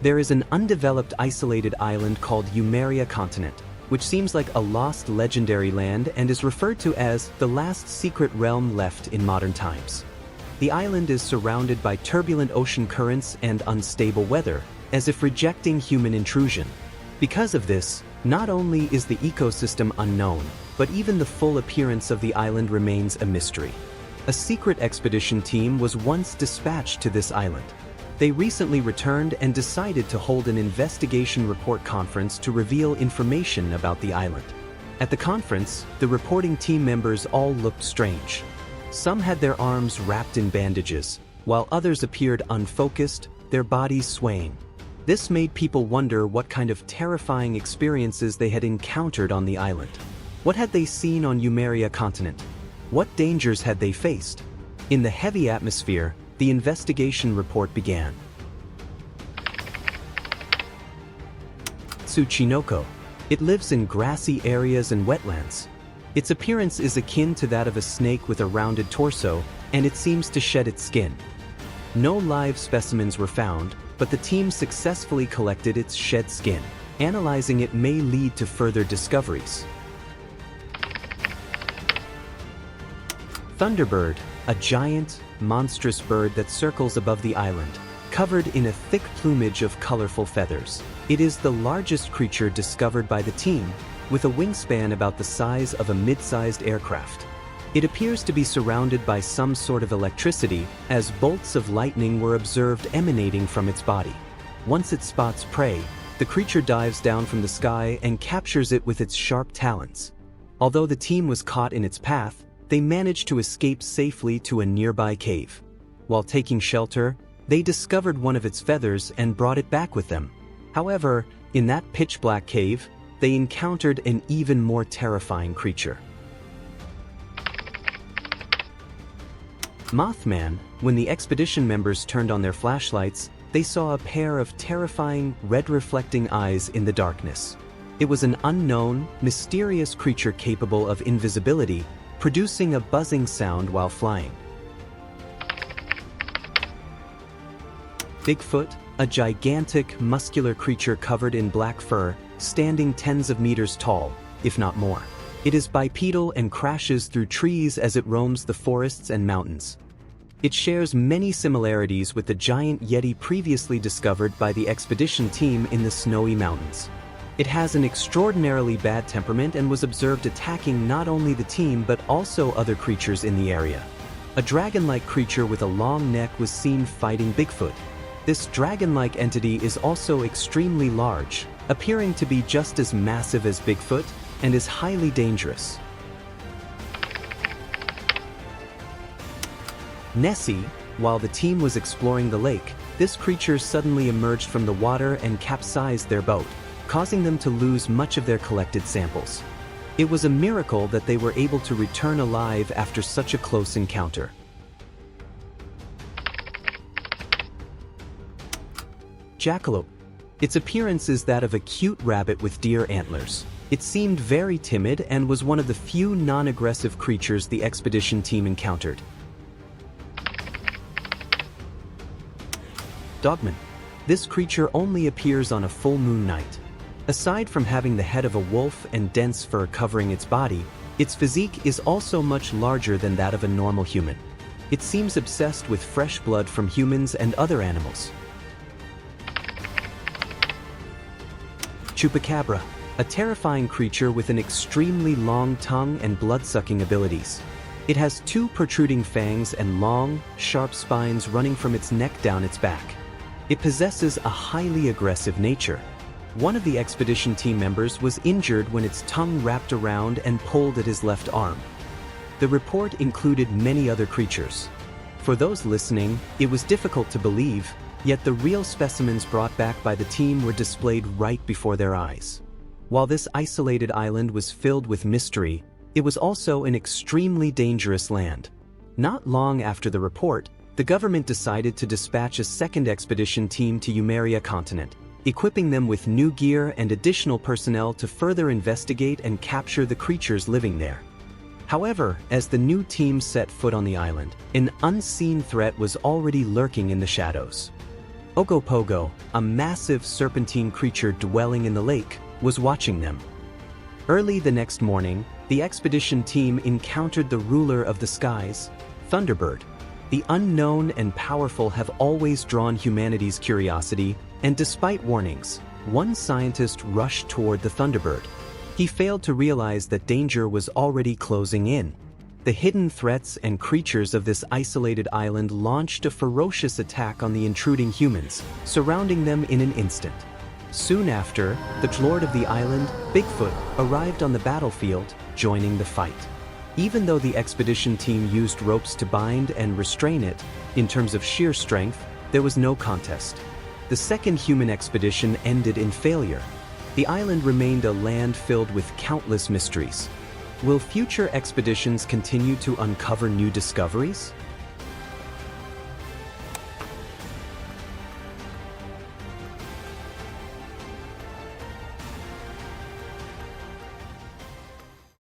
There is an undeveloped isolated island called Yumeria Continent, which seems like a lost legendary land and is referred to as the last secret realm left in modern times. The island is surrounded by turbulent ocean currents and unstable weather, as if rejecting human intrusion. Because of this, not only is the ecosystem unknown, but even the full appearance of the island remains a mystery. A secret expedition team was once dispatched to this island. They recently returned and decided to hold an investigation report conference to reveal information about the island. At the conference, the reporting team members all looked strange. Some had their arms wrapped in bandages, while others appeared unfocused, their bodies swaying. This made people wonder what kind of terrifying experiences they had encountered on the island. What had they seen on Yumeria Continent? What dangers had they faced? In the heavy atmosphere, the investigation report began. Tsuchinoko. It lives in grassy areas and wetlands. Its appearance is akin to that of a snake with a rounded torso, and it seems to shed its skin. No live specimens were found, but the team successfully collected its shed skin. Analyzing it may lead to further discoveries. Thunderbird, a giant, monstrous bird that circles above the island, covered in a thick plumage of colorful feathers. It is the largest creature discovered by the team, with a wingspan about the size of a mid-sized aircraft. It appears to be surrounded by some sort of electricity, as bolts of lightning were observed emanating from its body. Once it spots prey, the creature dives down from the sky and captures it with its sharp talons. Although the team was caught in its path, they managed to escape safely to a nearby cave. While taking shelter, they discovered one of its feathers and brought it back with them. However, in that pitch-black cave, they encountered an even more terrifying creature. Mothman. When the expedition members turned on their flashlights, they saw a pair of terrifying, red-reflecting eyes in the darkness. It was an unknown, mysterious creature capable of invisibility, producing a buzzing sound while flying. Bigfoot, a gigantic, muscular creature covered in black fur, standing tens of meters tall, if not more. It is bipedal and crashes through trees as it roams the forests and mountains. It shares many similarities with the giant yeti previously discovered by the expedition team in the snowy mountains. It has an extraordinarily bad temperament and was observed attacking not only the team but also other creatures in the area. A dragon-like creature with a long neck was seen fighting Bigfoot. This dragon-like entity is also extremely large, appearing to be just as massive as Bigfoot, and is highly dangerous. Nessie. While the team was exploring the lake, this creature suddenly emerged from the water and capsized their boat, causing them to lose much of their collected samples. It was a miracle that they were able to return alive after such a close encounter. Jackalope. Its appearance is that of a cute rabbit with deer antlers. It seemed very timid and was one of the few non-aggressive creatures the expedition team encountered. Dogman. This creature only appears on a full moon night. Aside from having the head of a wolf and dense fur covering its body, its physique is also much larger than that of a normal human. It seems obsessed with fresh blood from humans and other animals. Chupacabra. A terrifying creature with an extremely long tongue and blood-sucking abilities. It has two protruding fangs and long, sharp spines running from its neck down its back. It possesses a highly aggressive nature. One of the expedition team members was injured when its tongue wrapped around and pulled at his left arm. The report included many other creatures. For those listening, it was difficult to believe, yet the real specimens brought back by the team were displayed right before their eyes. While this isolated island was filled with mystery, it was also an extremely dangerous land. Not long after the report, the government decided to dispatch a second expedition team to Yumeria Continent, equipping them with new gear and additional personnel to further investigate and capture the creatures living there. However, as the new team set foot on the island, an unseen threat was already lurking in the shadows. Ogopogo, a massive serpentine creature dwelling in the lake, was watching them. Early the next morning, the expedition team encountered the ruler of the skies, Thunderbird. The unknown and powerful have always drawn humanity's curiosity, and despite warnings, one scientist rushed toward the Thunderbird. He failed to realize that danger was already closing in. The hidden threats and creatures of this isolated island launched a ferocious attack on the intruding humans, surrounding them in an instant. Soon after, the lord of the island, Bigfoot, arrived on the battlefield, joining the fight. Even though the expedition team used ropes to bind and restrain it, in terms of sheer strength, there was no contest. The second human expedition ended in failure. The island remained a land filled with countless mysteries. Will future expeditions continue to uncover new discoveries?